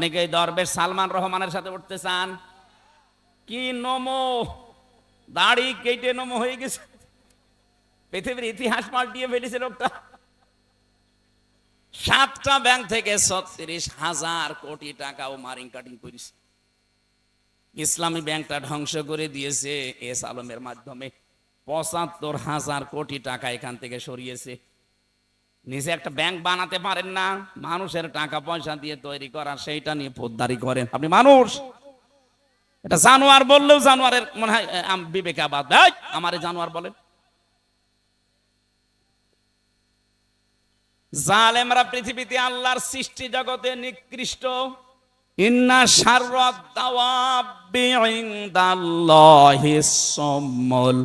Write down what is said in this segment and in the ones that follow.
আপনি কি দরবেশ সালমান রহমানের সাথে উঠতে চান? কি নমো, দাড়ি কেটে নমো হয়ে গেছে, পৃথিবীর ইতিহাস পাল্টিয়ে ফেলেছে লোকটা। 7টা ব্যাংক থেকে 36,000 কোটি টাকাও মারিং কাটিং করেছে। ইসলামী ব্যাংকটা ধ্বংস করে দিয়েছে এস আলমের মাধ্যমে। 75,000 কোটি টাকা এখান থেকে সরিয়েছে। নিজে একটা ব্যাংক বানাতে পারেন না, মানুষের টাকা পয়সা দিয়ে তৈরি করা, সেইটা নিয়ে পোদ্দারি করেন আপনি। মানুষ এটা জানোয়ার বললেও জানোয়ারের মনে হয় বিবেকে আবাদ, আমারে জানোয়ার বলেন। জালেমরা পৃথিবীতে আল্লাহর সৃষ্টি জগতে নিকৃষ্ট। ইন্না শাররাদ দাওয়াবি ইনদাল্লাহিস সাম্মুল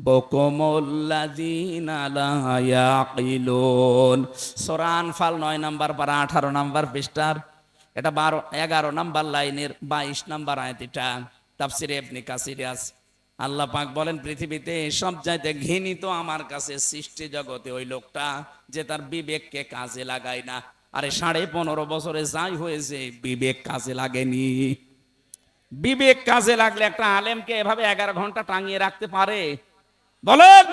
বুকুমুল্লাযিনা লা ইয়াকিলুন। সূরা আনফাল 9 নম্বর পারা 18 নম্বর পৃষ্ঠার এটা 11 নম্বর লাইনের 22 নম্বর আয়াত। এটা তাফসিরে ইবনে কাসিরে আছে। আল্লাহ পাক বলেন, পৃথিবীতে সবচাইতে ঘৃণিত আমার কাছে সৃষ্টি জগতে ওই লোকটা যে তার বিবেককে কাজে লাগায় না। আরে 15.5 বছরে যাই হয়েছে, বিবেক কাজে লাগেনি। বিবেক কাজে লাগলে একটা আলেমকে এভাবে 11 ঘন্টা টাঙিয়ে রাখতে পারে? বলেন।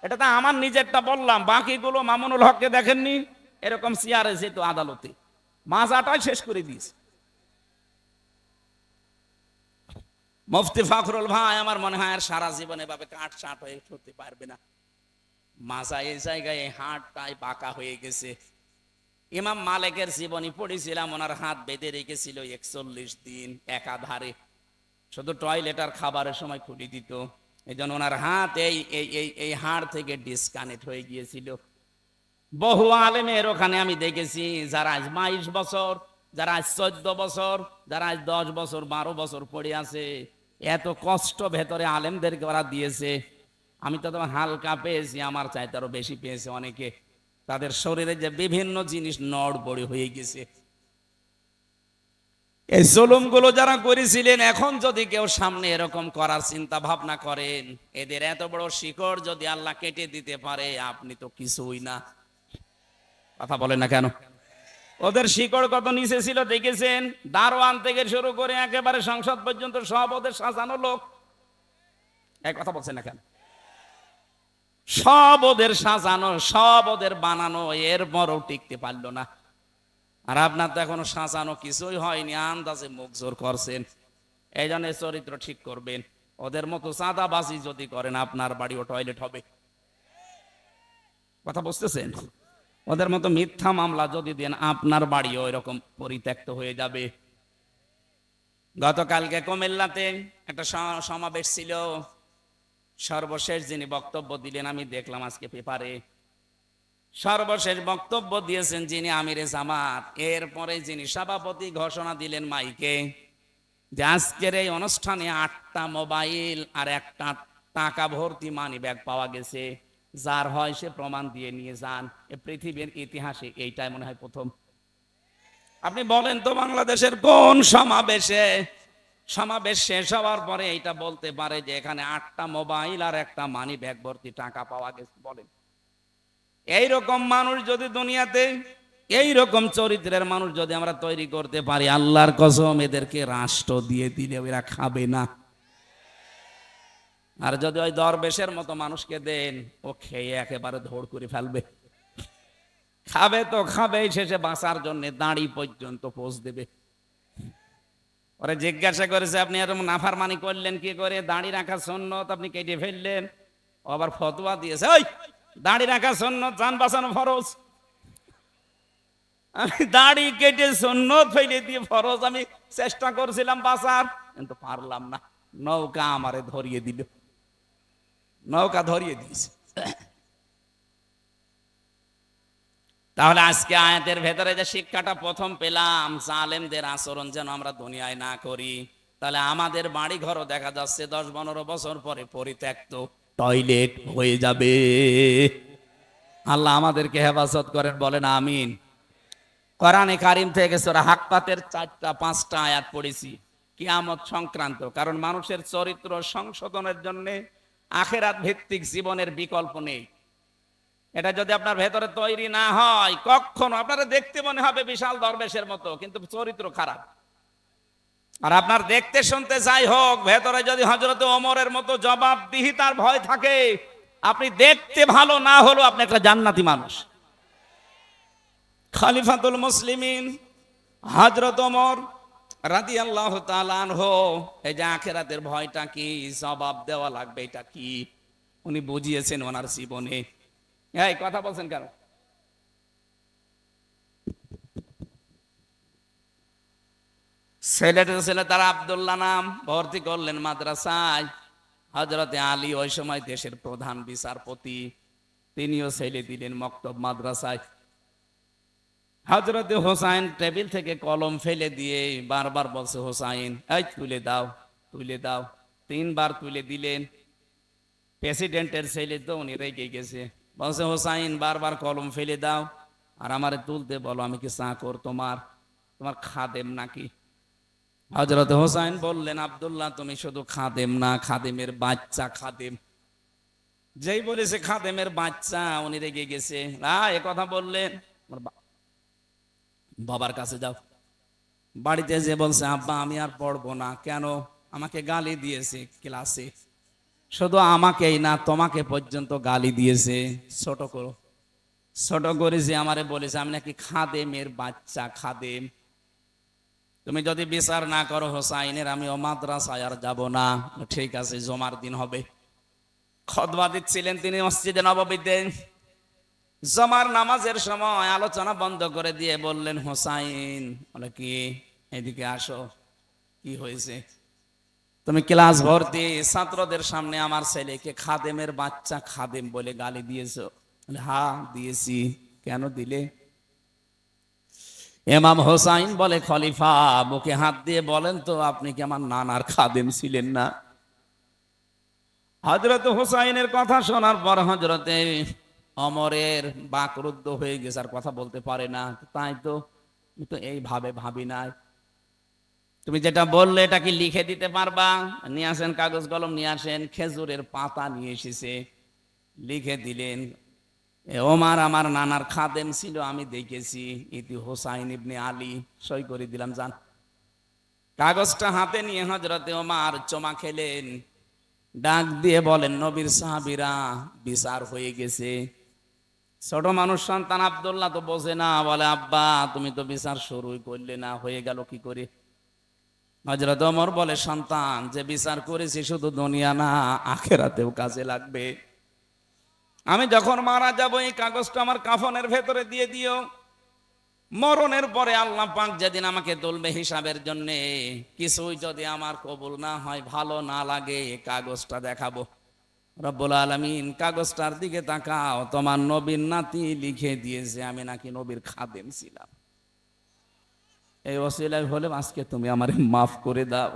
এটা তো আমার নিজেরটা বললাম, বাকিগুলো মামুনুল হককে দেখেননি? এরকম চেয়ারে যেত আদালতে, মাজাটাই শেষ করে দিয়েছে। মুফতি ফখরুল ভাই আমার মনে হয় আর সারা জীবন এভাবে কাটছাট হয়ে চলতে পারবে না। মাজা এই জায়গায় হাড়টাই বাঁকা হয়ে গেছে। ইমাম মালিকের জীবনী পড়েছিলাম, ওনার হাত বেঁধে রেখেছিল 41 দিন একাধারে, শুধু টয়লেট আর খাবারের সময় খুলে দিত। এই জন্য ওনার হাত এই হাড় থেকে ডিসকানেক্ট হয়ে গিয়েছিল। বহু আলেমের ওখানে আমি দেখেছি যারা আজ 22 বছর, যারা আজ 14 বছর, যারা আজ 10 বছর 12 বছর পড়ে আছে। এত কষ্ট ভেতরে আলেমদেরকে ওরা দিয়েছে। আমি তো তোমার হালকা পেয়েছি, আমার চাইতে আরো বেশি পেয়েছে অনেকে। তাদের শরীরে যে বিভিন্ন জিনিস নড়বড়ে হয়ে গেছে। এই জুলুমগুলো যারা করেছিলেন, এখন যদি কেউ সামনে এরকম করার চিন্তা ভাবনা করেন, এদের এত বড় শিকড় যদি আল্লাহ কেটে দিতে পারে, আপনি তো কিছুই না। কথা বলেন না কেন? ওদের শিকড় কত নিচে ছিল দেখেছেন? দারোয়ান থেকে শুরু করে একেবারে সংসদ পর্যন্ত সব ওদের সাজানো লোক। এক কথা বলছেন না কেন? সব ওদের সাজানো, সব ওদের বানানো, এরপরও টিকতে পারলো না। আর আপনার তো এখনো সাজানো কিছুই হয়নি, আন্দাজে মুখ জোর করছেন। এই জন্য চরিত্র ঠিক করবেন। ওদের মতো চাঁদাবাজি যদি করেন, আপনার বাড়িও টয়লেট হবে। কথা বুঝতেছেন? ওদের মতো মিথ্যা মামলা যদি দেন, আপনার বাড়িও এরকম পরিত্যক্ত হয়ে যাবে। গতকালকে কুমিল্লাতে একটা সমাবেশ ছিল। সর্বশেষ যিনি বক্তব্য দিলেন, আমি দেখলাম আজকে পেপারে, সর্বশেষ বক্তব্য দিয়েছেন যিনি আমিরে জামাত। এরপরে যিনি সভাপতি ঘোষণা দিলেন মাইকে যে আজকের এই অনুষ্ঠানে 8টা মোবাইল আর একটা টাকা ভর্তি মানি ব্যাগ পাওয়া গেছে। যার হয় সে প্রমাণ দিয়ে নিয়ে যান। এ পৃথিবীর ইতিহাসে এইটাই মনে হয় প্রথম। আপনি বলেন তো, বাংলাদেশের কোন সমাবেশ শেষ হওয়ার পরে এইটা বলতে পারে যে এখানে 8টা মোবাইল আর একটা মানি ব্যাগ ভর্তি টাকা পাওয়া গেছে? বলেন। এইরকম মানুষ যদি দুনিয়াতে, এইরকম চরিত্রের মানুষ যদি আমরা তৈরি করতে পারি, আল্লাহর কসম এদেরকে রাষ্ট্র দিয়ে দিলে এরা খাবে না। আর যদি ওই দরবেশের মতো মানুষকে দেন, ও খেয়ে একেবারে ধড় করে ফেলবে। খাবে তো খাবে, শেষে বাঁচার জন্য দাঁড়ি পর্যন্ত পোষ দেবে। ওরে জিজ্ঞাসা করেছে, আপনি এরকম নাফরমানি করলেন কি করে? দাঁড়ি রাখা সুন্নত, আপনি কেটে ফেললেন। ও আবার ফতোয়া দিয়েছে, ওই দাঁড়ি রাখা সুন্নত, জান বাঁচানো ফরজ। আমি দাড়ি কেটে সুন্নত ফেলে দিয়ে ফরজ আমি চেষ্টা করছিলাম বাঁচার, কিন্তু পারলাম না। নৌকা আমারে ধরিয়ে দিল, নৌকা ধরিয়ে দিয়েছে। তাহলে আজকে আয়াতের ভেতরে যে শিক্ষাটা প্রথম পেলাম, জালেমদের আচরণ যেন আমরা দুনিয়ায় না করি। তাহলে আমাদের বাড়ি ঘরও দেখা যাচ্ছে 10-15 বছর পরে পরিত্যক্ত টয়লেট হয়ে যাবে। আল্লাহ আমাদেরকে হেফাজত করেন, বলেন আমিন। কোরআনে কারিম থেকে সূরা হাক্কাতের 4টা-5টা আয়াত পড়েছি কিয়ামত সংক্রান্ত। কারণ মানুষের চরিত্র সংশোধনের জন্য আখিরাত ভিত্তিক জীবনের বিকল্প নেই। এটা যদি আপনার ভেতরে তৈরি না হয়, কখনো আপনারা দেখতে মনে হবে বিশাল দরবেশের মতো, কিন্তু চরিত্র খারাপ। আর আপনার দেখতে শুনতে যাই হোক, ভেতরে যদি হযরত ওমরের মতো জবাবদিহিতার ভয় থাকে, আপনি দেখতে ভালো না হলেও আপনি একটা জান্নাতি মানুষ। খলিফাতুল মুসলিমিন হযরত ওমর রাদিয়াল্লাহু তাআলা আনহু, এই যে আখিরাতের ভয়টা কি, জবাব দেওয়া লাগবে এটা কি, উনি বুঝিয়েছেন ওনার জীবনে। এই কথা বলছেন কেন? ছেলে তারা আব্দুল্লাহ নাম, ভর্তি করলেন মাদ্রাসায়। হযরতে আলী ওই সময় দেশের প্রধান বিচারপতি, তিনিও ছেলে দিলেন মক্তব মাদ্রাসায়। হযরতে হোসাইন টেবিল থেকে কলম ফেলে দিয়ে বারবার বলছে, হোসাইন এই তুলে দাও, তুলে দাও। 3 বার তুলে দিলেন। প্রেসিডেন্টের ছেলে তো, উনি রেগে গেছে, বলছে হোসাইন বারবার কলম ফেলে দাও আর আমারে তুলতে বলো, আমি কি চাকর তোমার, তোমার খাদেম নাকি? হযরত হোসাইন বললেন, আব্দুল্লাহ তুমি শুধু খাদেম না, খাদেমের বাচ্চা খাদেম। যেই বলেছে খাদেমের বাচ্চা, উনি রেগে গেছে। এ কথা বললেন, বাবার কাছে যাও। বাড়িতে যে বলছে, আব্বা আমি আর পড়বো না। কেন? আমাকে গালি দিয়েছে ক্লাসে, শুধু আমাকেই না তোমাকে পর্যন্ত গালি দিয়েছে। ছোট করো, ছোট করেছে, আমারে বলেছে আমি নাকি খাদেমের বাচ্চা, খাদেম। তুমি যদি বিচার না করো হোসাইনের, আমি ও মাদ্রাসায় আর যাব না। ঠিক আছে, জমার দিন হবে। খুতবা দিচ্ছিলেন তিনি মসজিদে নববীতে। জমার নামাজের সময় আলোচনা বন্ধ করে দিয়ে বললেন, হোসাইন বলে কি, এদিকে আসো। কি হয়েছে? তুমি ক্লাস ভর্তি ছাত্রদের সামনে আমার ছেলেকে খাদেমের বাচ্চা, খাদেম বলে গালি দিয়েছো। হ্যাঁ দিয়েছি। কেন দিলে? ইমাম হোসাইন বলে, খলিফা বুকে হাত দিয়ে বলেন তো, আপনি কি আমার নানার খাদেম ছিলেন না? হযরত হোসাইনের কথা শোনার পর হযরতে ওমরের বাকরুদ্ধ হয়ে গেছে, আর কথা বলতে পারে না। তাই তো, এইভাবে ভাবি নাই। তুমি যেটা বললে এটা কি লিখে দিতে পারবা? নিয়ে আসেন কাগজ কলম, নিয়ে আসেন। খেজুরের পাতা নিয়ে এসেছে, লিখে দিলেন, ওমর আমার নানার খাদেম ছিল, আমি দেখেছি। ইতি হোসাইন ইবনে আলী। সই করে দিলাম, যান। কাগজটা হাতে নিয়ে হযরতে ওমর চমা খেলেন, ডাক দিয়ে বলেন, নবীর সাহাবীরা, বিচার হয়ে গেছে। ছোট মানুষ সন্তান আব্দুল্লাহ তো বোঝে না, বলে আব্বা তুমি তো বিচার শুরুই করলে না, হয়ে গেল কি করে? হযরত ওমর বলে, সন্তান যে বিচার করেছি শুধু দুনিয়া না, আখিরাতেও কাজে লাগবে। আমি যখন মারা যাব, এই কাগজটা আমার কাফনের ভেতরে দিয়ে দিও। মরণের পরে আল্লাহ পাক যেদিন আমাকে তুলবে হিসাবের জন্য, কিছুই যদি আমার কবুল না হয়, ভালো না লাগে, কাগজটা দেখাবো। রব্বুল আলামিন কাগজটার দিকে তাকাও, তোমার নবীর নাতি লিখে দিয়েছে আমি নাকি নবীর খাদেম ছিলাম। এই ওসিলায় হলে আজকে তুমি আমারে মাফ করে দাও।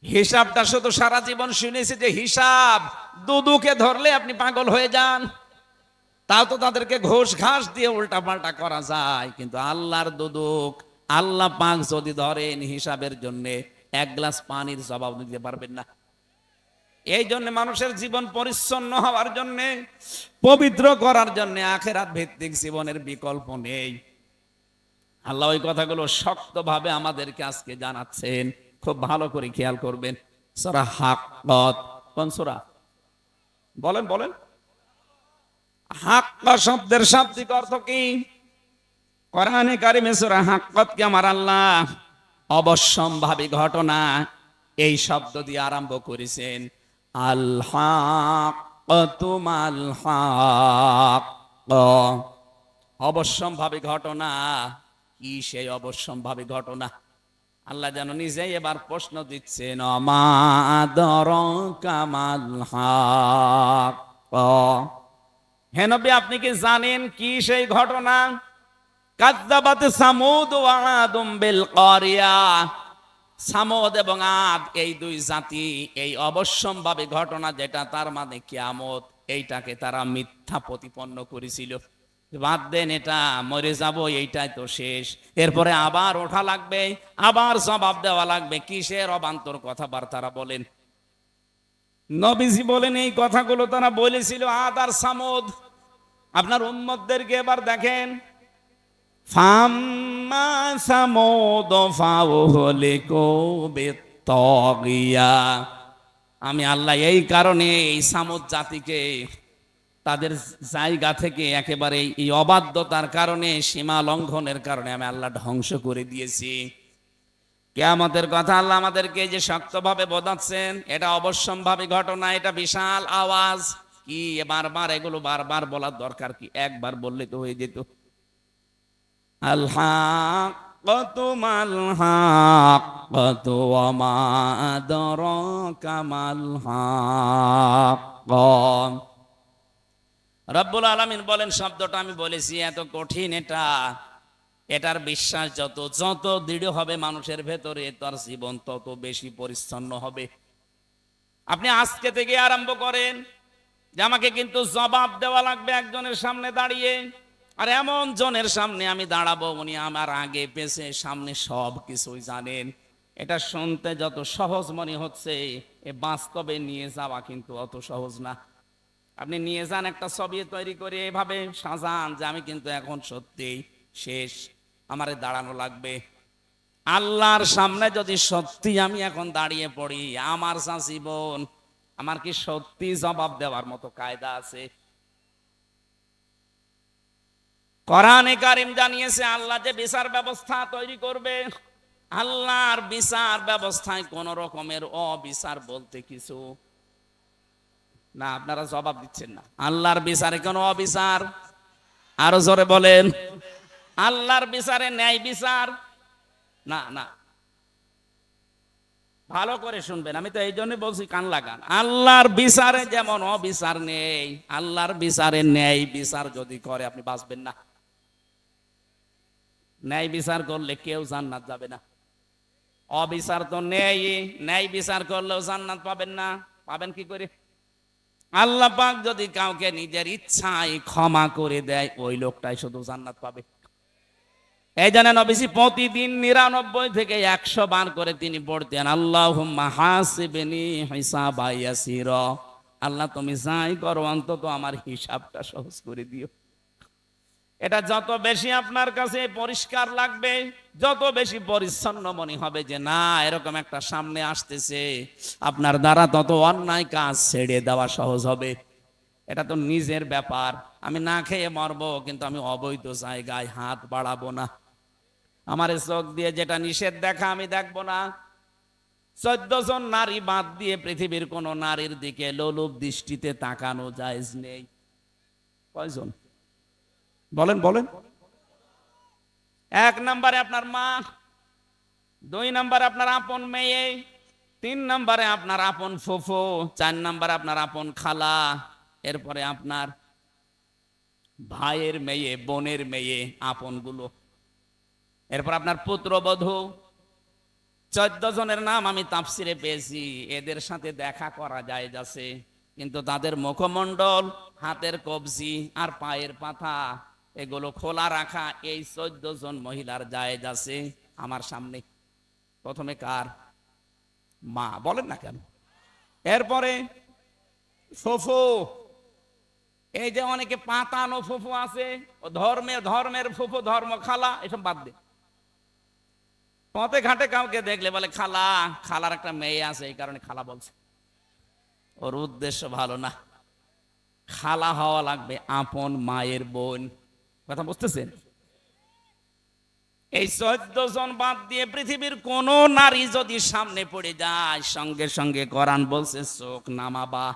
হিসাবটা শুধু সারা জীবন শুনেছি যে হিসাব, দুদুকে ধরলে আপনি পাগল হয়ে যান। তাও তো তাদেরকে ঘোষ ঘাস দিয়ে উল্টা পাল্টা করা যায়, কিন্তু আল্লাহর দুদুক, আল্লাহ পাক যদি ধরেন হিসাবের জন্য, 1 গ্লাস পানির জবাব দিতে পারবেন না। এই জন্য মানুষের জীবন পরিচ্ছন্ন হওয়ার জন্য, পবিত্র করার জন্য আখিরাত ভিত্তিক জীবনের বিকল্প নেই। আল্লাহ ওই কথাগুলো শক্তভাবে আমাদেরকে আজকে জানাচ্ছেন, খুব ভালো করে খেয়াল করবেন। সূরা হাক্কাত, কোন সূরা? বলেন বলেন। হাক্কা শব্দের শাব্দিক অর্থ কি? কোরআনে কারিমে সূরা হাক্কাত কে আমার আল্লাহ অবশ্যম্ভাবী ঘটনা এই শব্দ দিয়ে আরম্ভ করেছেন। আল হাক্কাতু মাল হাক্কা, অবশ্যম্ভাবী ঘটনা। কি সেই অবশ্যম্ভাবী ঘটনা? আল্লাহ যেন নিজেই এবার প্রশ্ন দিচ্ছেন, মা আদরাকা মাল হাক্কা। হে নবী আপনি কি জানেন কি সেই ঘটনা? কাযযাবাত সামুদ ওয়া আদুম বিল কারিয়া। সামুদ এবং আদ এই 2 জাতি এই অবশ্যম্ভাবী ঘটনা, যেটা তার মানে কিয়ামত, এইটাকে তারা মিথ্যা প্রতিপন্ন করেছিল। বাদ দেন, এটা মরে যাব, এইটাই তো শেষ। এরপরে আবার ওঠা লাগবে, আবার জবাব দেওয়া লাগবে। কিসের অবান্তর কথাবার্তা বলেন? নবীজি বলেন এই কথাগুলো তারা বলেছিল আদ আর সামুদ। আপনার উম্মতদেরকে এবার দেখেন, ফাম্মা সামুদ ফাউহলিকু বিত্তাগিয়া। আমি আল্লাহ এই কারণে এই সামুদ জাতিকে তাদের জায়গা থেকে একেবারে এই অবাধ্যতার কারণে, সীমা লঙ্ঘনের কারণে আমি আল্লাহ ধ্বংস করে দিয়েছি। কিয়ামতের কথা আল্লাহ আমাদেরকে যে শক্তভাবে বোঝাচ্ছেন, এটা অবশ্যম্ভাবী ঘটনা, এটা বিশাল আওয়াজ। কি বারবার এগুলো বারবার বলার দরকার কি? একবার বললে তো হয়ে যেত। আল হাক্কাতু মাল হাক্কাতু ওয়া মা আদরাকা মাল হাক্কা। রব্বুল আলামিন বলেন, শব্দটা আমি বলেছি এত কঠিন, এটার বিশ্বাস যত যত দৃঢ় হবে মানুষের ভেতরে, তার জীবন তত বেশি পরিচ্ছন্ন হবে। আপনি আজকে থেকে আরম্ভ করেন যে আমাকে কিন্তু জবাব দেওয়া লাগবে একজনের সামনে দাঁড়িয়ে, আর এমন জনের সামনে আমি দাঁড়াবো উনি আমার আগে পেছে সামনে সব কিছুই জানেন। এটা শুনতে যত সহজ মনে হচ্ছে, এ বাস্তবে নিয়ে যাওয়া কিন্তু অত সহজ না। আপনি নিয়ে যান একটা ছবি তৈরি করে এভাবে সাজান যে আমি কিন্তু এখন সত্যি শেষ, আমারে দাঁড়ানো লাগবে। আল্লাহর সামনে যদি সত্যি আমি এখন দাঁড়িয়ে পড়ি, আমার যা জীবন, আমার কি সত্যি জবাব দেওয়ার মতো কায়দা আছে? কোরআনে কারীম জানিয়েছে আল্লাহ যে বিচার ব্যবস্থা তৈরি করবে, আল্লাহর বিচার ব্যবস্থায় কোন রকমের অবিচার বলতে কিছু না। আপনারা জবাব দিচ্ছেন না। আল্লাহর বিচারে কোনো অবিচার? আরো জোরে বলেন। আল্লাহর বিচারে ন্যায় বিচার না, না। ভালো করে শুনবেন, আমি তো এই জন্য বলছি কান লাগান। আল্লাহর বিচারে যেমন অবিচার নেই, আল্লাহর বিচারে ন্যায় বিচার যদি করে আপনি বাঁচবেন না। ন্যায় বিচার করলে কেউ জান্নাত যাবে না। অবিচার তো নেই, ন্যায় বিচার করলেও জান্নাত পাবেন না। পাবেন কি করে? আল্লাহ পাক যদি কাউকে নিজের ইচ্ছায় ক্ষমা করে দেয়, ওই লোকটাই শুধু জান্নাত পাবে। এই জন্য নবীজি প্রতিদিন 99 থেকে 100 বার করে তিনি পড়তেন, আল্লাহুম্মা হাসিবনি হিসাবা ইয়াসিরা। আল্লাহ তুমি যাই করো অন্তত আমার হিসাবটা সহজ করে দিও। এটা যত বেশি আপনার কাছে পরিষ্কার লাগবে, যত বেশি পরিচ্ছন্ন মনে হবে যে না এরকম একটা সামনে আসতেছে, আপনার দ্বারা তত অন্যায় কাজ ছেড়ে দেওয়া সহজ হবে। এটা তো নিজের ব্যাপার। আমি না খেয়ে মরবো, কিন্তু আমি অবৈধ জায়গায় হাত বাড়াবো না। আমার চোখ দিয়ে যেটা নিষেধ দেখা আমি দেখবো না। 14 জন নারী বাদ দিয়ে পৃথিবীর কোন নারীর দিকে লোলুপ দৃষ্টিতে তাকানো জায়েজ নেই। কয়জন বলেন বলেন? 1 নম্বরে আপনার মা, 2 নম্বরে আপনার আপন মেয়ে, 3 নম্বরে আপনার আপন ফুফু, 4 নম্বরে আপনার আপন খালা, এরপরে আপনার ভাইয়ের মেয়ে, বোনের মেয়ে, আপন গুলো, এরপর আপনার পুত্রবধূ। 14 জনের নাম আমি তাফসিরে পেয়েছি। এদের সাথে দেখা করা যায় যাচ্ছে, কিন্তু তাদের মুখমণ্ডল, হাতের কবজি আর পায়ের পাতা এগুলো খোলা রাখা এই 14 জন মহিলার জায়েজ আছে আমার সামনে। প্রথমে কার? মা। বলেন না কেন? এরপরে ফুফু। এই যে অনেকে পাতানো ফুফু আছে, ও ধর্মের ফুফু, ধর্ম খালা, এসব বাদ দে। পথে ঘাটে কাউকে দেখলে বলে খালা, খালার একটা মেয়ে আছে এই কারণে খালা বলছে, ওর উদ্দেশ্য ভালো না। খালা হওয়া লাগবে আপন মায়ের বোন। কথা বুঝতেছেন? এই 14 জন বাদ দিয়ে পৃথিবীর কোন নারী যদি সামনে পড়ে যায়, সঙ্গে সঙ্গে কোরআন বলছে চোখ নামাবা।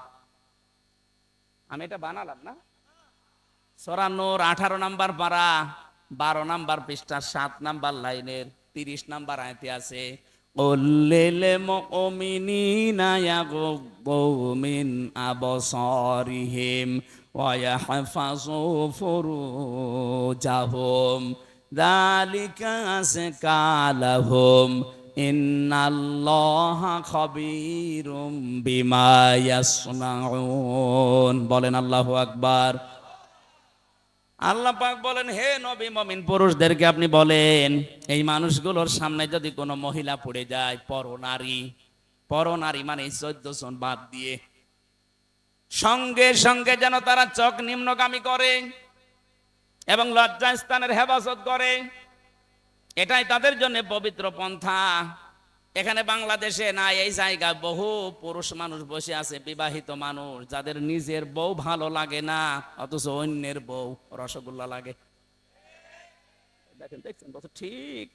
আমি এটা বানালাম না। সূরা নূর 18 নম্বর পারা 12 নম্বর পৃষ্ঠা 7 নম্বর লাইনের 30 নম্বর আয়াতে আছে, কুল্লিল মুমিনিনা ইয়াগুদ্দু মিন আবসারিহিম ওয়া ইয়াহফাযু ফুরুজাহুম যালিকা আযকা লাহুম ইন্নাল্লাহা খাবীরুম বিমা ইয়াসনাউন। বলেন আল্লাহু আকবার। আল্লাহ পাক বলেন, হে নবী মুমিন পুরুষদেরকে আপনি বলেন, এই মানুষগুলোর সামনে যদি কোনো মহিলা পড়ে যায়, পরনারী, পরনারী মানে 14 জন বাদ দিয়ে, সঙ্গে সঙ্গে যেন তারা চোখ নিম্নগামী করে এবং লজ্জাস্থানের হেফাজত করে, এটাই তাদের জন্য পবিত্র পন্থা। এখানে বাংলাদেশে না এই জায়গায় বহু পুরুষ মানুষ বসে আছে, বিবাহিত মানুষ, যাদের নিজের বউ ভালো লাগে না, অথচ অন্যের বউ রসগোল্লা লাগে। দেখেন, দেখছেন তো ঠিক।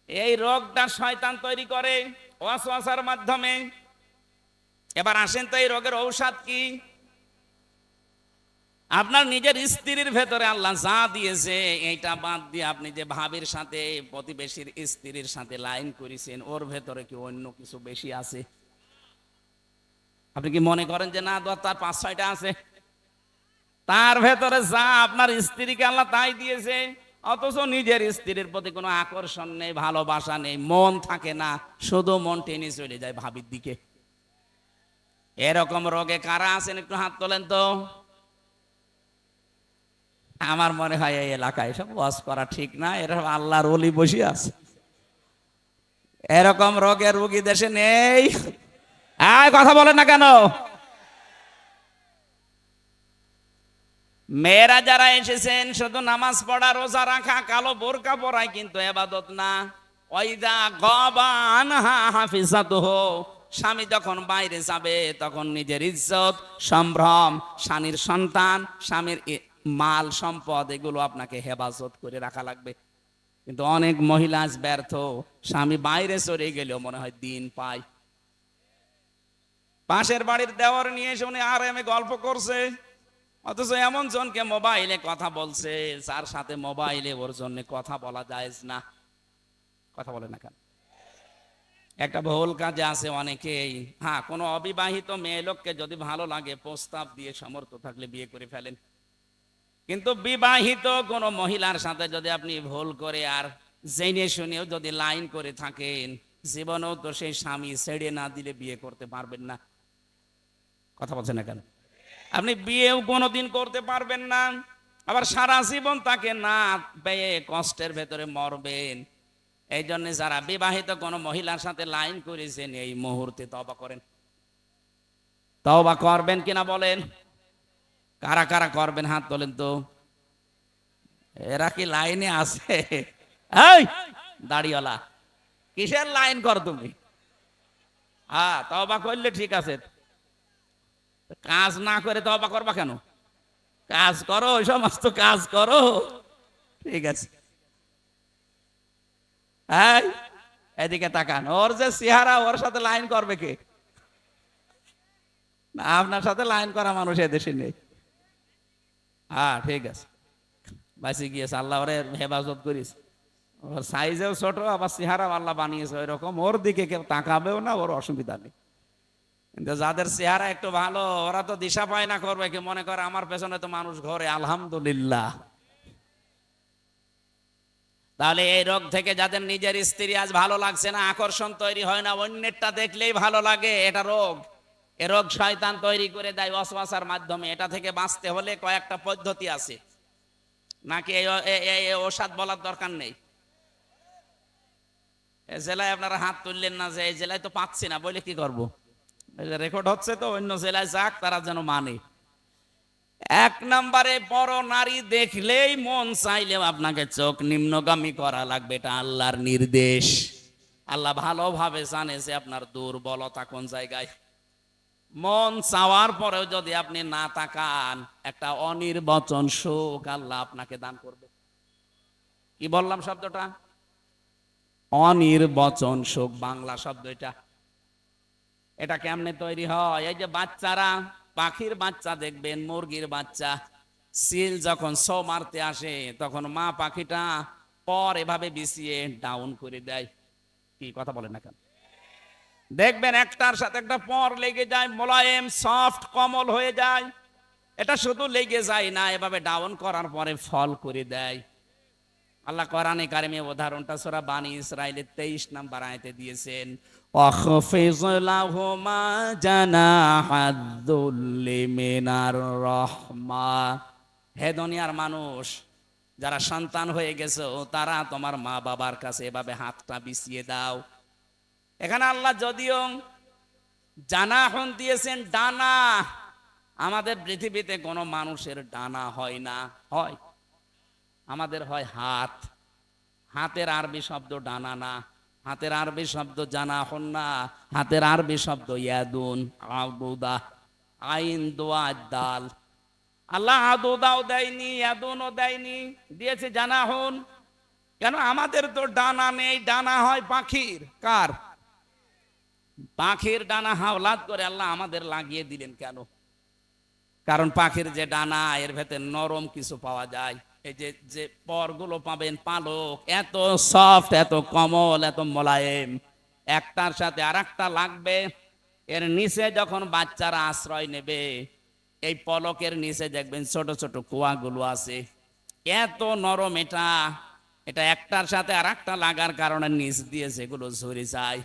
এই রোগটা শয়তান তৈরি করে ওয়াসওয়াসার মাধ্যমে। এবার আসেন তো এই রোগের ঔষধ কি? আপনার নিজের স্ত্রীর ভেতরে আল্লাহ যা দিয়েছে এইটা বাদ দিয়ে আপনি যে ভাবির সাথে, প্রতিবেশীর স্ত্রীর সাথে লাইন করেছেন, ওর ভেতরে কি অন্য কিছু বেশি আছে? আপনি কি মনে করেন যে না, তার 5-6টা আছে? তার ভেতরে যা আপনার স্ত্রীকে আল্লাহ তাই দিয়েছে, অথচ নিজের স্ত্রীর প্রতি কোনো আকর্ষণ নেই, ভালোবাসা নেই, মন থাকে না, শুধু মন টেনে চলে যায় ভাবির দিকে। এরকম রোগে কারা আছেন একটু হাত তোলেন তো। আমার মনে হয় এই এলাকায় সব ওয়াজ করা ঠিক না, এরকম আল্লাহর ওলি বসে আছে। এরকম রোগের রোগী দেশে নেই। কথা বলেন না কেন? মেয়েরা যারা এসেছেন শুধু নামাজ পড়া, রোজা রাখা, কালো বোরকা পরায় কিন্তু ইবাদত না। ওয়াইদা গাবা আনহা হাফিজাতুহু, স্বামী যখন বাইরে যাবে তখন নিজের ইজ্জত, সম্ভ্রম, স্বামীর সন্তান, স্বামীর মাল সম্পদ, এগুলো আপনাকে হেফাজত করে রাখা লাগবে। কিন্তু অনেক মহিলা আজ ব্যর্থ, স্বামী বাইরে চলে গেলেও মনে হয় দিন পায়। পাশের বাড়ির দেওয়ার নিয়ে এসে উনি আরামে গল্প করছে, অথচ এমন জনকে মোবাইলে কথা বলছে যার সাথে মোবাইলে ওর জন্য কথা বলা যায় না। কথা বলে না কেন? একটা ভুল কাজে আছে অনেকেই। হ্যাঁ, কোনো অবিবাহিত মেয়ে লোককে যদি ভালো লাগে, প্রস্তাব দিয়ে সামর্থ্য থাকলে বিয়ে করে ফেলেন। কিন্তু বিবাহিত কোনো মহিলার সাথে যদি আপনি ভুল করে আর জেনে শুনেও যদি লাইন করে থাকেন, জীবনেও তো সেই স্বামী ছেড়ে না দিলে বিয়ে করতে পারবেন না। কথা বলছেন না কেন? আপনি বিয়েও কোনোদিন করতে পারবেন না, আবার সারা জীবন তাকে না পেয়ে কষ্টের ভেতরে মরবেন। এই জন্য যারা বিবাহিত কোনো মহিলার সাথে লাইন করেছেন, এই মুহূর্তে তওবা করেন। তওবা করবেন কিনা বলেন? কারা কারা করবেন হাত তোলেন তো। এরা কি লাইনে আছে? এই দাড়িওয়ালা, কিসের লাইন কর তুমি? হ্যাঁ, তওবা করলে ঠিক আছে, কাজ না করে তওবা করবা কেন? কাজ করো, ওই সমস্ত কাজ করো, ঠিক আছে। হ্যাঁ, এদিকে তাকান, ওর যে চেহারা, ওর সাথে লাইন করবে কে? না, আপনার সাথে লাইন করা মানুষ এদেশে নেই। হ্যাঁ, ঠিক আছে, বাঁচি গিয়েছে, আল্লাহ ওরে হেফাজত করিস। ওর সাইজেও ছোট, আবার চেহারা আল্লাহ বানিয়েছে ওই রকম, ওর দিকে কেউ তাকাবেও না, ওর অসুবিধা নেই। কিন্তু যাদের চেহারা একটু ভালো, ওরা তো দিশা পায় না করবে কি, মনে করে আমার পেছনে তো মানুষ ঘরে, আলহামদুলিল্লাহ। তাহলে এই রোগ থেকে যাদের নিজের স্ত্রী আজ ভালো লাগছে না, আকর্ষণ তৈরি হয় না, অন্যেরটা দেখলেই ভালো লাগে, এটা রোগ। এ রোগ শয়তান তৈরি করে দেয় ওয়াসওয়াসার মাধ্যমে। এটা থেকে বাঁচতে হলে কয়েকটা পদ্ধতি আছে, নাকি এই ওষুধ বলার দরকার নেই? এই জেলায় আপনারা হাত তুললেন না যে এই জেলায় তো পাচ্ছি না, বলে কি করব? রেকর্ড হচ্ছে তো, অন্য জেলায় যাক, তারা যেন মানে। 1 নম্বরে, বড় নারী দেখলেই মন চাইলেও আপনাকে চোখ নিম্নগামী করা লাগবে, এটা আল্লাহর নির্দেশ। আল্লাহ ভালোভাবে জানে যে আপনার দুর্বলতা কোন জায়গায়। মন চাওয়ার পরেও যদি আপনি না তাকান, একটা অনির্বচন সুখ আল্লাহ আপনাকে দান করবে। কি বললাম শব্দটা? অনির্বচন সুখ, বাংলা শব্দ এটা। এটা কেমনে তৈরি হয়? এই যে বাচ্চারা, পাখির বাচ্চা দেখবেন, মুরগির বাচ্চা, সিল যখন ছো মারতে আসে, তখন মা পাখিটা পর এভাবে বিছিয়ে ডাউন করে দেয়। কি কথা বলেন না কেন? দেখবেন একটার সাথে একটা পর লেগে যায়, মোলায়েম সফট কমল হয়ে যায়। এটা শুধু লেগে যায় না, এভাবে ডাউন করার পরে ফল করে দেয়। আল্লাহ কোরআনে কারিমে উদাহরণটা সূরা বানী ইসরাঈলের 23 নম্বর আয়াতে দিয়েছেন, ওয়াখফিজ লাহুমা জানাহাদ-দুল্লি মিনার রাহমা। হে দুনিয়ার মানুষ, যারা সন্তান হয়ে গেছে, তারা তোমার মা বাবার কাছে এভাবে হাতটা বিছিয়ে দাও। এখানে আল্লাহ যদিও জানাহুন দিয়েছেন ডানা। আমাদের পৃথিবীতে কোনো মানুষের ডানা হয় না, হয়? আমাদের হয় হাত। হাতের আরবি শব্দ ডানা না, হাতের আরবি শব্দ জানাহুন না, হাতের আরবি শব্দ ইয়াদুন। আদুদা, আইন দোয়া দাল। আল্লাহ আদুদাও দেয়নি, ইয়াদুনও দেয়নি, দিয়েছে জানাহুন। কেন? আমাদের তো ডানা নেই, ডানা হয় পাখির। কার? পাখির ডানা হাওলাত করে আল্লাহ আমাদের লাগিয়ে দিলেন কেন? কারণ পাখির যে ডানা, এর ভেতরে নরম কিছু পাওয়া যায়। এই যে যে পরগুলো পাবেন, পালক এত সফট, এত কোমল, এত মোলায়েম, একটার সাথে আর একটা লাগবে। এর নিচে যখন বাচ্চারা আশ্রয় নেবে, এই পলকের নিচে দেখবেন ছোট ছোট কুয়াগুলো আছে, এত নরম এটা। এটা একটার সাথে আর একটা লাগার কারণে নিচ দিয়ে যেগুলো ঝরে যায়,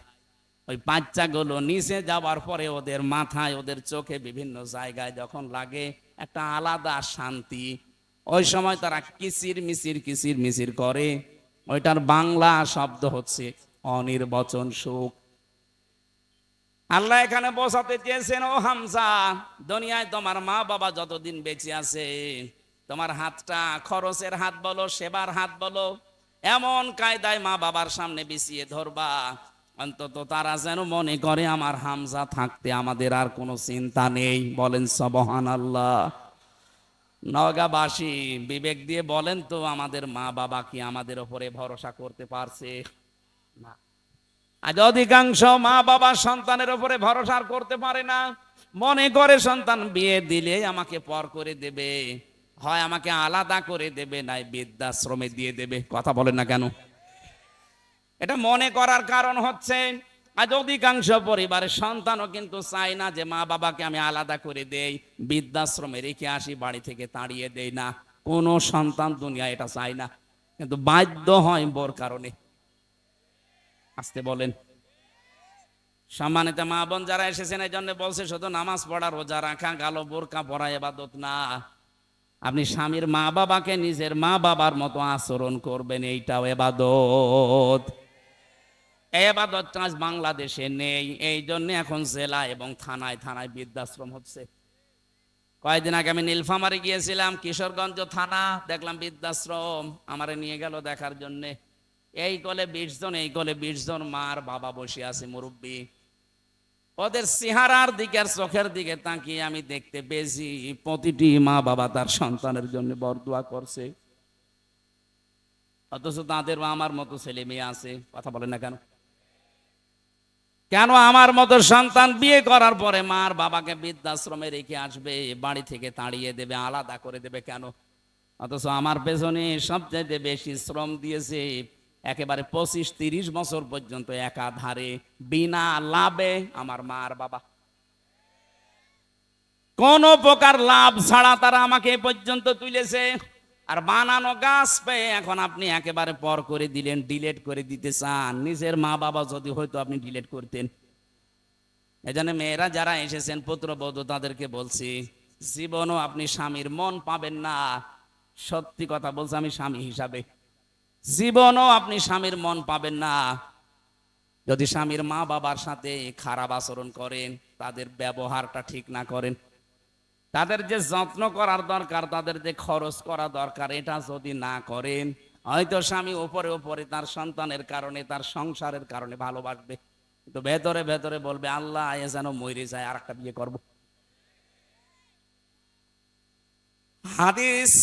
ওই বাচ্চাগুলো নিচে যাওয়ার পরে ওদের মাথায়, ওদের চোখে, বিভিন্ন জায়গায় যখন লাগে, একটা আলাদা শান্তি। ওই সময় তারা কিচির মিচির কিচির মিচির করে। ওইটার বাংলা শব্দ হচ্ছে অনির্বচন সুখ। আল্লাহ এখানে বোঝাতে চেয়েছেন, ও হামজা, দুনিয়ায় তোমার মা বাবা যতদিন বেঁচে আছে, তোমার হাতটা খরচের হাত বলো, সেবার হাত বলো, এমন কায়দায় মা বাবার সামনে বিছিয়ে ধরবা, অন্তত তারা যেন মনে করে আমার হামজা থাকতে আমাদের আর কোনো চিন্তা নেই। বলেন সুবহানাল্লাহ। নওগাঁবাসী বিবেক দিয়ে বলেন তো, আমাদের মা বাবা কি আমাদের ওপরে ভরসা করতে পারছে? না। আজ অধিকাংশ মা বাবা সন্তানের উপরে ভরসা করতে পারে না। মনে করে সন্তান বিয়ে দিলে আমাকে পর করে দেবে, হয় আমাকে আলাদা করে দেবে, নাই বৃদ্ধাশ্রমে দিয়ে দেবে। কথা বলেন না কেন? এটা মনে করার কারণ হচ্ছে, আজ অধিকাংশ পরিবারের সন্তানও কিন্তু চায় না যে মা বাবাকে আমি আলাদা করে দেই, বৃদ্ধাশ্রমে রেখে আসি, বাড়ি থেকে তাড়িয়ে দেই না। কোনো সন্তান দুনিয়া এটা চায় না, কিন্তু বাধ্য হয় বোর কারণে। আসতে বলেন। সম্মানিত মা বোন যারা এসেছেন, এই জন্য বলছে শুধু নামাজ পড়া, রোজা রাখা, গালো বোরকা পরা ইবাদত না। আপনি স্বামীর মা বাবাকে নিজের মা বাবার মতো আচরণ করবেন, এইটাও ইবাদত। এই ইবাদত আজ বাংলাদেশে নেই, এই জন্য এখন জেলা এবং থানায় থানায় বৃদ্ধাশ্রম হচ্ছে। কয়েকদিন আগে আমি নীলফামারী গিয়েছিলাম, কিশোরগঞ্জ থানা, দেখলাম বৃদ্ধাশ্রম। আমারে নিয়ে গেল দেখার জন্যে। এই কোলে 20 জন, এই কোলে 20 জন মার বাবা বসে আছে, মুরব্বী। ওদের চেহারার দিকে আর চোখের দিকে তাকিয়ে আমি দেখতে পেয়েছি, প্রতিটি মা বাবা তার সন্তানের জন্য বরদোয়া করছে, অথচ তাদের আমার মতো ছেলে মেয়ে আছে। কথা বলেন না কেন? কেন আমার মতো সন্তান বিয়ে করার পরে মার বাবাকে বৃদ্ধাশ্রমে রেখে আসবে, বাড়ি থেকে তাড়িয়ে দেবে, আলাদা করে দেবে কেন? অথচ আমার পেছনে সবচেয়ে বেশি শ্রম দিয়েছে, একেবারে 25-30 বছর পর্যন্ত একাধারে বিনা লাভে আমার মা আর বাবা। কোন প্রকার লাভ ছাড়া তারা আমাকে এ পর্যন্ত তুলেছে। আর বানানো গাছ পেয়ে এখন আপনি একেবারে পর করে দিলেন, ডিলেট করে দিতে চান। নিজের মা বাবা যদি হয়তো আপনি ডিলেট করতেন। এজন্য মেয়েরা যারা এসেছেন, পুত্রবধূ, তাদেরকে বলছি, জীবনও আপনি স্বামীর মন পাবেন না। সত্যি কথা বলছি আমি স্বামী হিসাবে, জীবনও আপনি স্বামীর মন পাবেন না যদি স্বামীর মা বাবার সাথে খারাপ আচরণ করেন, তাদের ব্যবহারটা ঠিক না করেন, তাদের যে যত্ন করার দরকার, তাদের যে খরচ করা দরকার, এটা যদি না করেন, হয়তো স্বামী উপরে উপরে তার সন্তানের কারণে, তার সংসারের কারণে ভালোবাসবে, কিন্তু ভেতরে ভেতরে বলবে আল্লাহ এ যেন মরে যায়, আর একটা বিয়ে করব। হাদিস,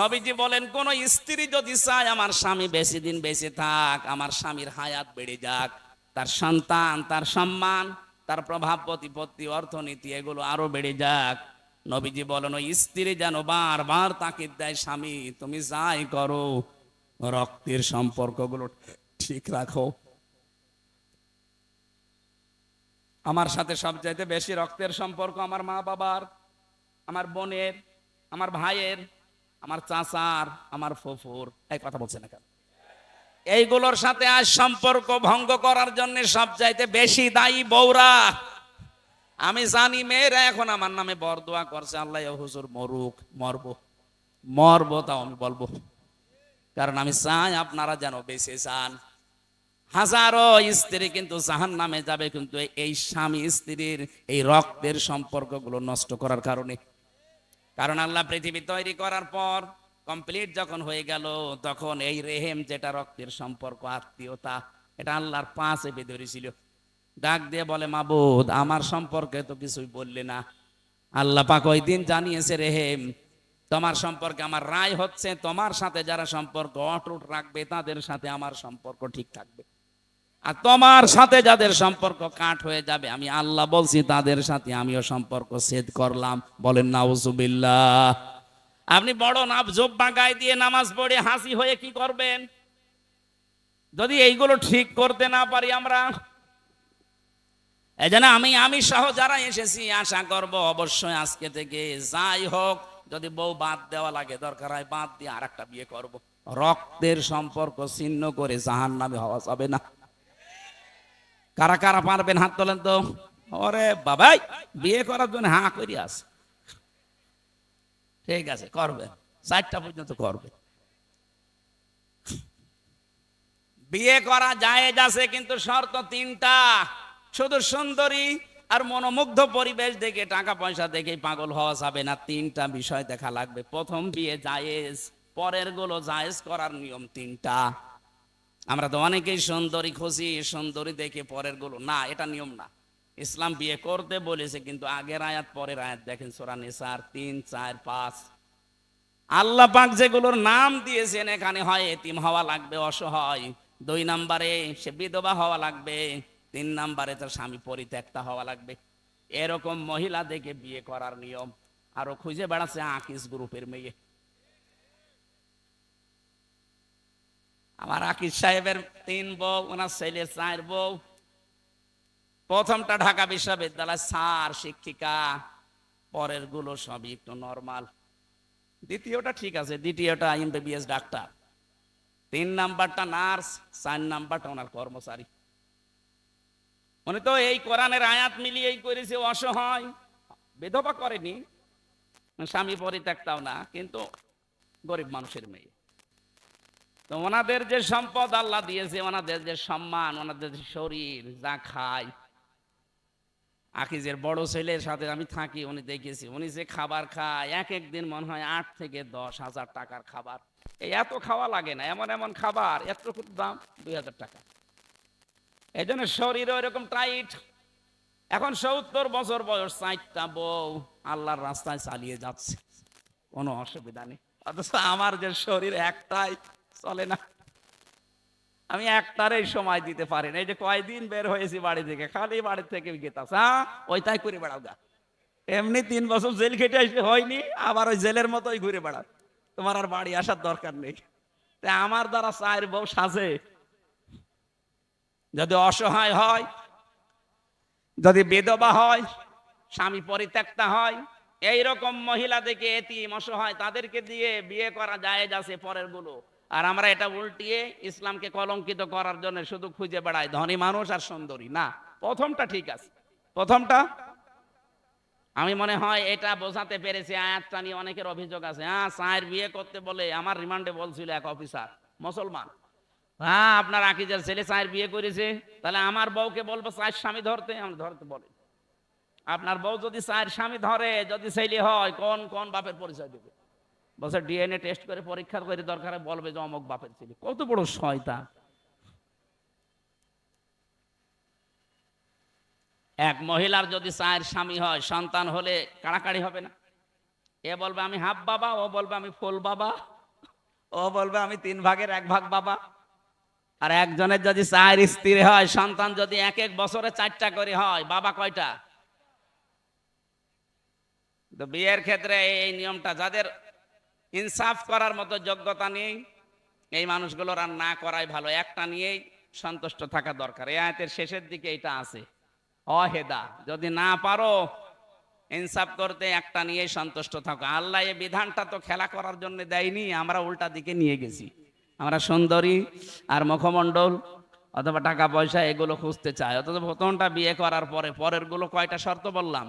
নবীজি বলেন, কোন স্ত্রী যদি চায় আমার স্বামী বেশি দিন বেঁচে থাক, আমার স্বামীর হায়াত বেড়ে যাক, তার সন্তান, তার সম্মান, তার প্রভাব প্রতিপত্তি, অর্থনীতি এগুলো আরো বেড়ে যাক, নবীজি বলেন ওই স্ত্রী যেন বারবার তাকিদ দেয়, স্বামী তুমি যাই করো রক্তের সম্পর্কগুলো ঠিক রাখো। আমার সাথে সবচাইতে বেশি রক্তের সম্পর্ক আমার মা বাবার, আমার বোনের, আমার ভাইয়ের, আমার চাচার, আমার ফুফুর। এই কথা বলছে না কেন? এইগুলোর সাথে আজ সম্পর্ক ভঙ্গ করার জন্য সবচাইতে বেশি দায়ী বউরা। আমি জানি মেয়েরা এখন আমার নামে বরদোয়া করছে, আল্লাহ হুজুর মরুক, মরবো, মরবো, তাও আমি বলবো, কারণ আমি চাই আপনারা যেন বেঁচে যান। হাজারো স্ত্রী কিন্তু জাহান্নামে যাবে, কিন্তু এই স্বামী স্ত্রীর এই রক্তের সম্পর্কগুলো নষ্ট করার কারণে। কারণ আল্লাহ পৃথিবী তৈরি করার পর কমপ্লিট যখন হয়ে গেল, তখন এই রেহেম যেটা রক্তের সম্পর্ক, আত্মীয়তা, এটা আল্লাহর পা চেপে ধরেছিল। ডাক দিয়ে বলে, মাবুদ আমার সম্পর্কে তো কিছুই বললে না। আল্লাহ পাক ওই দিন জানিয়েছে, রেহেম তোমার সম্পর্কে আমার রায় হচ্ছে, তোমার সাথে যারা সম্পর্ক অটুট রাখবে তাদের সাথে আমার সম্পর্ক ঠিক থাকবে, আর তোমার সাথে যাদের সম্পর্ক কাট হয়ে যাবে, আমি আল্লাহ বলছি তাদের সাথে আমিও সম্পর্ক ছেদ করলাম। বলেন নাউজুবিল্লাহ। আপনি বড় নাম জোব্বা গায়ে দিয়ে নামাজ পড়ে হাসি হয়ে কি করবেন যদি এইগুলো ঠিক করতে না পারি আমরা? এই জন্য আমি সহ যারা এসেছি আশা করব অবশ্যই আজকে থেকে যাই হোক, যদি বউ বাদ দেওয়া লাগে দরকার হয় বাদ দিয়ে আর একটা বিয়ে করব। রক্তের সম্পর্ক ছিন্ন করে জাহান্নামে হওয়া যাবে না। কারা কারা পারবেন হাত তোলেন তো। ওরে বাবাই, বিয়ে করার জন্য হাঁ করি আছে। ঠিক আছে, করবেন, 4টা পর্যন্ত করবেন। বিয়ে করা জায়েজ আছে, কিন্তু শর্ত 3টা। শুধু সুন্দরী আর মনোমুগ্ধ পরিবেশ দেখে, টাকা পয়সা দেখে পাগল হওয়া যাবে না। 3টা বিষয় দেখা লাগবে। প্রথম, বিয়ে জায়েজ, পরের গুলো জায়েজ করার নিয়ম 3টা। আমরা তো অনেকেই সুন্দরী খুঁজি, সুন্দরী দেখে পরের গুলো না, এটা নিয়ম না। ইসলাম বিয়ে করতে বলেছে, কিন্তু আগের আয়াত পরের আয়াত দেখেন, সূরা নিসার 3, 4, 5। আল্লাহ পাক যেগুলোর নাম দিয়েছেন, এখানে হয় এতিম হওয়া লাগবে, অসহায়। 2 নম্বরে সে বিধবা হওয়া লাগবে। 3 নম্বরে তার স্বামী পরিত্যক্তা হওয়া লাগবে। এরকম মহিলা দেখে বিয়ে করার নিয়ম। আরো খুঁজে বেড়াচ্ছে আকিস গ্রুপের মেয়ে। আমার আকিস সাহেবের 3 বউ, ওনার ছেলে 4 বউ। প্রথমটা ঢাকা বিশ্ববিদ্যালয় স্যার, শিক্ষিকা। পরের গুলো সবই একটু নরমাল। দ্বিতীয়টা ঠিক আছে, দ্বিতীয়টা এমবিবিএস ডাক্তার। 3 নাম্বারটা নার্স, 4 নাম্বারটা ওনার কর্মচারী। উনি তো এই কোরআনের আয়াত মিলিয়েই করেছে, অসহায়, বিধবা করেনি, স্বামী পরিত্যক্তাও না, কিন্তু গরিব মানুষের মেয়ে। তো ওনাদের যে সম্পদ আল্লাহ দিয়েছে, ওনাদের যে সম্মান, ওনাদের যে শরীর যা খায়। আকিজের বড় ছেলের সাথে আমি থাকি, উনি দেখেছি, উনি যে খাবার খায়, এক এক দিন মনে হয় 8 থেকে 10 হাজার টাকার খাবার। এই এত খাওয়া লাগে না, এমন এমন খাবার, এত দাম 2000 টাকা। এই জন্য শরীর ওইরকম টাইট। এখন 70 বছর বয়স, 4টা বউ, আল্লাহর রাস্তায় চালিয়ে যাচ্ছে, কোনো অসুবিধা নেই। অথচ আমার যে শরীর একটাই চলে না, আমি একটারই সময় দিতে পারি না। এই যে কয়দিন বের হয়েছি বাড়ি থেকে, খালি বাড়ি থেকে গেতাছে, হ্যাঁ ওই তাই করে বেড়াও গা। এমনি 3 বছর জেল খেটে আসলে হয়নি, আবার ওই জেলের মতোই ঘুরে বেড়াও। তোমার আর বাড়ি আসার দরকার নেই। তাই আমার দ্বারা 4 বউ সাজে? যদি অসহায় হয়, যদি বিধবা হয়, স্বামী পরিত্যক্তা হয়, এইরকম মহিলা দেখে এতিম অসহায় তাদেরকে দিয়ে বিয়ে করা জায়েজ আছে পরের গুলো। আর আমরা এটা উল্টিয়ে ইসলামকে কলঙ্কিত করার জন্য শুধু খুঁজে বেড়াই ধনী মানুষ আর সুন্দরী। না, প্রথমটা ঠিক আছে। প্রথমটা আমি মনে হয় এটা বোঝাতে পেরেছি। আয়াতটা নিয়ে অনেকের অভিযোগ আছে, হ্যাঁ 4 বিয়ে করতে বলে। আমার রিমান্ডে বলছিল এক অফিসার, মুসলমান, হ্যাঁ আপনার আকিজের ছেলে 4 বিয়ে করেছে, তাহলে আমার বউকে বলবো 4 স্বামী ধরতে? আমি ধরতে বলে, আপনার বউ যদি 4 স্বামী ধরে, যদি ছেলে হয়, কোন কোন বাপের পরিচয় দেবে? বলছে ডিএনএ টেস্ট করে পরীক্ষা করে দরকারে বলবে যে অমুক বাপের ছেলে। কত বড় শয়তান! এক মহিলার যদি 4 স্বামী হয়, সন্তান হলে কাড়াকাড়ি হবে না? এ বলবে আমি হাফ বাবা, ও বলবে আমি ফুল বাবা, ও বলবে আমি 3 ভাগের 1 ভাগ বাবা। আর একজনের যদি 4 স্ত্রী হয়, সন্তান যদি এক এক বছরে 4টা করে হয়, বাবা কয়টা? তো বিয়ের ক্ষেত্রে এই নিয়মটা, যাদের ইনসাফ করার মতো যোগ্যতা নেই, এই মানুষগুলোর আর না করাই ভালো। একটা নিয়েই সন্তুষ্ট থাকা দরকার। এই আয়াতের শেষের দিকে এটা আছে, অহেদা, যদি না পারো ইনসাফ করতে, একটা নিয়েই সন্তুষ্ট থাকো। আল্লাহ এই বিধানটা তো খেলা করার জন্য দেয়নি, আমরা উল্টা দিকে নিয়ে গেছি। আমরা সুন্দরী আর মুখমণ্ডল অথবা টাকা পয়সা এগুলো খুঁজতে চাই। অথচ প্রথমটা বিয়ে করার পরে পরের গুলো কয়টা শর্ত বললাম?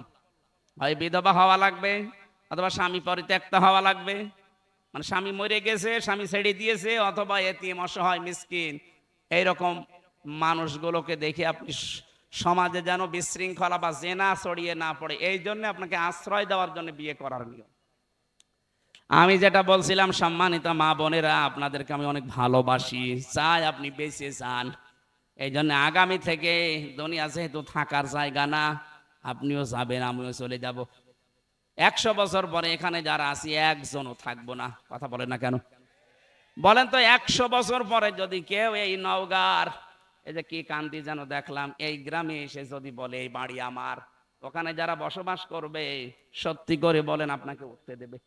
হয় বিধবা হওয়া লাগবে, অথবা স্বামী পরিত্যক্ত হওয়া লাগবে, মানে স্বামী মরে গেছে, স্বামী ছেড়ে দিয়েছে, অথবা এতিম অসহায় মিসকিন, এইরকম মানুষগুলোকে দেখে আপনি সমাজে যেন বিশৃঙ্খলা বা জেনা ছড়িয়ে না পড়ে, এই জন্য আপনাকে আশ্রয় দেওয়ার জন্য বিয়ে করার নিয়ম। আমি যেটা বলছিলাম, সম্মানিত মা বোনেরা, আপনাদেরকে আমি অনেক ভালোবাসি, চাই আপনি বেঁচে যান। এই জন্য আগামী থেকে দুনিয়া যেহেতু থাকার জায়গা না, আপনিও যাবেন, আমিও চলে যাব। 100 বছর পরে এখানে যারা আছি একজনও থাকবো না। কথা বলেন না কেন? বলেন তো, 100 বছর পরে যদি কেউ এই নওগাঁর, এই যে কি কান্দি যেন দেখলাম, এই গ্রামে এসে যদি বলে এই বাড়ি আমার, ওখানে যারা বসবাস করবে, সত্যি করে বলেন আপনাকে উঠতে দেবে?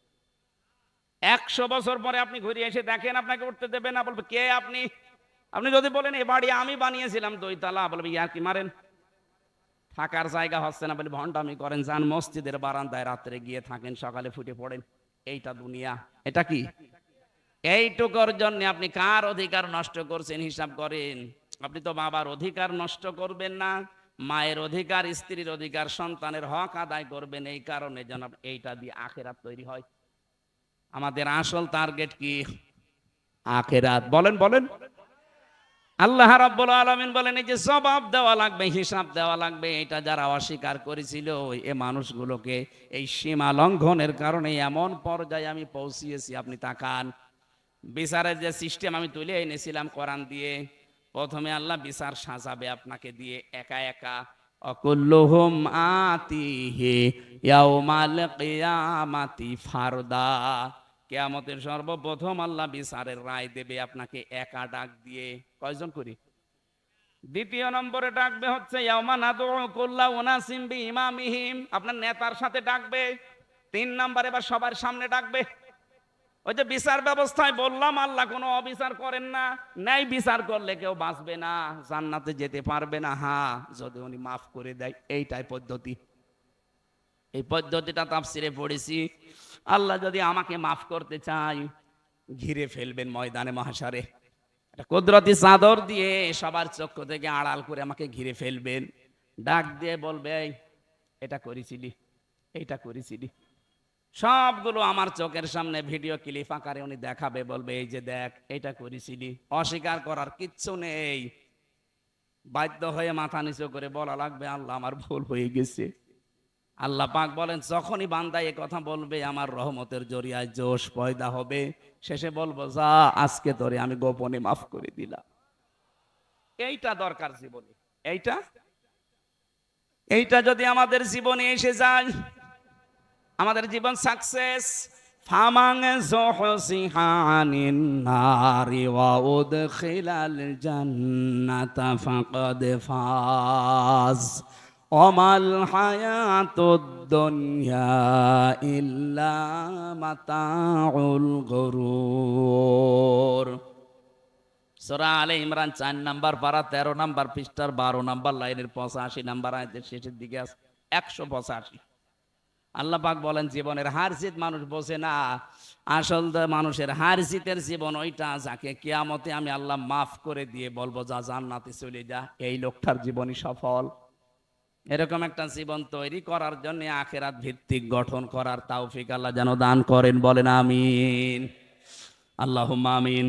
100 বছর পরে আপনি ঘুরে এসে দেখেন, আপনাকে উঠতে দেবে না? বলবে কে আপনি? আপনি যদি বলেন এই বাড়ি আমি বানিয়েছিলাম 2 তলা, বলবে ইয়ার কি মারেন, থাকার জায়গা হচ্ছে না বলে ভণ্ডামি করেন। যান মসজিদের বারান্দায় রাত্রে গিয়ে থাকেন, সকালে ফুটে পড়েন। এইটা দুনিয়া? এটা কি? এইটুকুর জন্য আপনি কার অধিকার নষ্ট করছেন হিসাব করেন। আপনি তো বাবার অধিকার নষ্ট করবেন না, মায়ের অধিকার, স্ত্রীর অধিকার, সন্তানের হক আদায় করবেন। এই কারণে যেন এইটা দিয়ে আখেরাত তৈরি হয়। আমাদের আসল টার্গেট কি? আখেরাত। বলেন বলেন। আল্লাহ রাব্বুল আলামিন বলেন, এই যে জবাব দেওয়া লাগবে, হিসাব দেওয়া লাগবে, এটা যারা অস্বীকার করেছিল এ মানুষগুলোকে এই সীমা লঙ্ঘনের কারণে এমন পর্যায়ে আমি পৌঁছিয়েছি। আপনি তাকান, বিচারের যে সিস্টেম আমি তুলে এনেছিলাম কোরআন দিয়ে, প্রথমে আল্লাহ বিচার সাজাবে আপনাকে দিয়ে একা একা। অকুল্লুহুম আতিহি ইয়াউমাল কিয়ামাতি ফারদা। কিয়ামতের সর্বপ্রথম আল্লাহ বিচারের রায় দেবে আপনাকে একা ডাক দিয়ে। কয়জন করি? দ্বিতীয় নম্বরে ডাকবে হচ্ছে ইয়াউমা নাদউ কুল্লা উনাসিম বিইমামিহিম, আপনার নেতার সাথে ডাকবে। 3 নম্বরে এবার সবার সামনে ডাকবে। ওই যে বিচার ব্যবস্থায় বললাম আল্লাহ কোনো অবিচার করেন না, ন্যায় বিচার করলে কেউ বাঁচবে না, জান্নাতে যেতে পারবে না। হ্যাঁ, যদি উনি মাফ করে দেয়। এইটাই পদ্ধতি। এই পদ্ধতিটা তাফসিরে পড়েছি। আল্লাহ যদি আমাকে মাফ করতে চায়, ঘিরে ফেলবেন ময়দানে মাহশারে, একটা কুদরতি চাদর দিয়ে সবার চক্ষু থেকে আড়াল করে আমাকে ঘিরে ফেলবেন। ডাক দিয়ে বলবে, এই এটা করেছিলি, এইটা করেছিলি। সবগুলো আমার চোখের সামনে ভিডিও ক্লিপ আকারে উনি দেখাবে, বলবে এই যে দেখ, এটা করেছিলি। অস্বীকার করার কিচ্ছু নেই। বাধ্য হয়ে মাথা নিচু করে বলা লাগবে, আল্লাহ আমার ভুল হয়ে গেছে। আল্লাহ পাক বলেন, যখনই বান্দা এ কথা বলবে আমার রহমতের জরিয়ায় জোশ পয়দা হবে। শেষে বলবো, যা আজকে তোরে আমি গোপনে মাফ করে দিলাম। এইটা দরকার জীবনে। এইটা এইটা যদি আমাদের জীবনে এসে যায়, আমাদের জীবন সাকসেস। ফামাং যুহসিহা আনিন নারি ওয়া উদখিলাল জান্নাতা ফাকাদ ফাজ ওমাল হায়াতুদ দুনিয়া ইল্লা মাতাউল গুরুর। সূরা আলে ইমরান 4 নাম্বার পারা 13 নাম্বার পৃষ্ঠার 12 নাম্বার লাইনের 85 নাম্বার আয়াতের শেষের দিকে আছে 185। আল্লাহ পাক বলেন, জীবনের হার জিত মানুষ বোঝে না। আসল মানুষের হার জিতের জীবন ওইটা, যাকে কিয়ামতে আমি আল্লাহ মাফ করে দিয়ে বলবো যা জান্নাতে চলে যা। এই লোকটার জীবনই সফল। এরকম একটা জীবন তৈরি করার জন্য আখিরাত ভিত্তিক গঠন করার তৌফিক আল্লাহ যেন দান করেন। বলেন আমিন। আল্লাহুম্মা আমিন।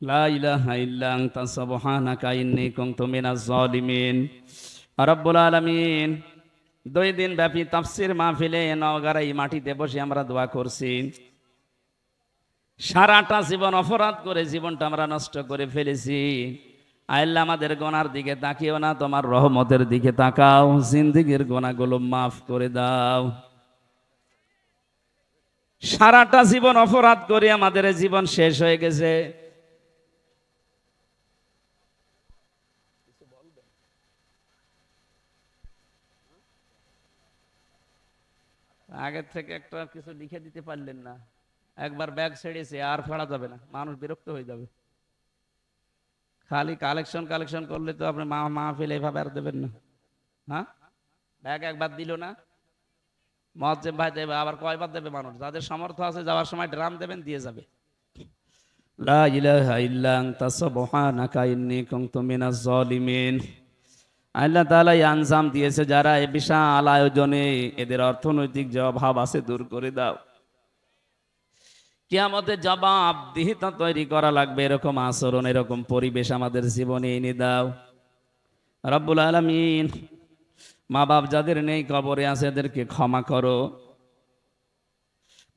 লা ইলাহা ইল্লা আনতা সুবহানাকা ইন্নী কুনতু মিনাজ জালিমিন। রব্বুল আলামিন, 2 দিন ব্যাপী তাফসীর মাহফিলে নওগাঁর এই মাটিতে বসে আমরা দোয়া করছি। সারাটা জীবন অপরাধ করে জীবনটা আমরা নষ্ট করে ফেলেছি। আল্লাহ আমাদের গুনার দিকে তাকিও না, তোমার রহমতের দিকে তাকাও, জিন্দেগীর গুনাহগুলো মাফ করে দাও। সারাটা জীবন অপরাধ করে আমাদের জীবন শেষ হয়ে গেছে। আগের থেকে একটা কিছু লিখে দিতে পারলেন না? একবার ব্যাগ ছেড়েছে, আর ফেরা যাবে না, মানুষ বিরক্ত হয়ে যাবে। খালি কালেকশন কালেকশন করলে তো আপনি মাহফিল এভাবে আর দেবেন না। হ্যাঁ, ব্যাগ একবার দিল না, মুয়াজ্জিম ভাই দেবে, আবার কয়বার দেবে মানুষ? যাদের সামর্থ্য আছে যাওয়ার সময় ড্রাম দেবেন, দিয়ে যাবে। লা ইলাহা ইল্লা আনতা সুবহানাকা ইন্নী কুনতু মিনাজ জালিমিন। আল্লাহ তাআলা এই আনজাম দিয়েছে যারা, এই বিশাল আয়োজনে, এদের অর্থনৈতিক যে অভাব আছে দূর করে দাও। কিয়ামতে জবাবদিহিতা তৈরি করা লাগবে, এরকম আচরণ, এরকম পরিবেশ আমাদের জীবনে এনে দাও। রব্বুল আলামিন মা বাপ যাদের নেই কবরে আছে এদেরকে ক্ষমা করো।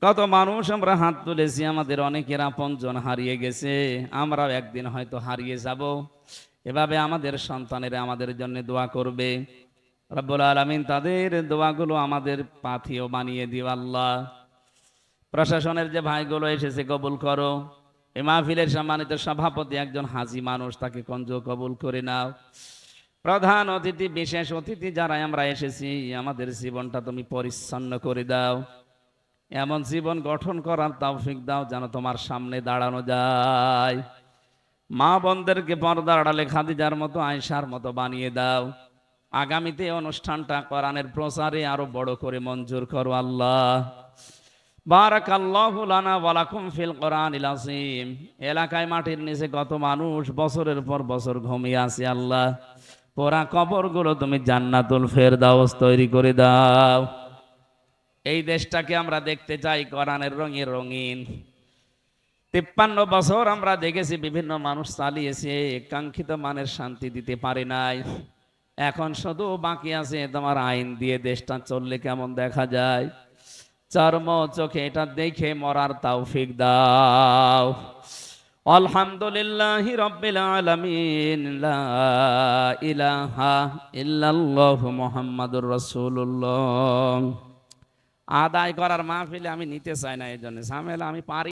কত মানুষ আমরা হাত তুলেছি, আমাদের অনেকের আপনজন হারিয়ে গেছে, আমরাও একদিন হয়তো হারিয়ে যাব। এভাবে আমাদের সন্তানেরা আমাদের জন্য দোয়া করবে। রব্বুল আলামিন তাদের দোয়াগুলো আমাদের পাথেয় বানিয়ে দিও আল্লাহ। প্রশাসনের যে ভাইগুলো এসেছে কবুল করো। এই মাহফিলের সম্মানিত সভাপতি একজন হাজী মানুষ, তাকে কঞ্জ কবুল করে নাও। প্রধান অতিথি, বিশেষ অতিথি যারা আমরা এসেছি, আমাদের জীবনটা তুমি পরিচ্ছন্ন করে দাও। এমন জীবন গঠন করার তৌফিক দাও যেন তোমার সামনে দাঁড়ানো যায়। মা বোনদেরকে পর্দার আড়ালে খাদিজার মতো, আয়েশার মতো বানিয়ে দাও। আগামীতে অনুষ্ঠানটা কোরআনের প্রচারে আরো বড় করে মঞ্জুর করো আল্লাহ। বারাকাল্লাহু লানা ওয়া লাকুম ফিল কোরআনিল আযীম। এলাকায় মাটির নিচে কত মানুষ বছরের পর বছর ঘুমিয়ে আছে আল্লাহ, পোড়া কবরগুলো তুমি জান্নাতুল ফেরদাউস তৈরি করে দাও। এই দেশটাকে আমরা দেখতে চাই কোরআনের রঙে রঙিন। 53 বছর আমরা দেখেছি বিভিন্ন মানুষ চালিয়েছে, কাঙ্ক্ষিত মানের শান্তি দিতে পারে নাই। এখন শুধু বাকি আছে তোমার আইন দিয়ে দেশটা চললে কেমন দেখা যায়। চর্ম চোখে এটা দেখে মরার তৌফিক দাও। আলহামদুলিল্লাহি রাব্বিল আলামিন। লা ইলাহা ইল্লাল্লাহু মুহাম্মাদুর রাসূলুল্লাহ। আদায় করার মাহফিলে আমি নিতে চাই না, এই জন্য ঝামেলা আমি পারি।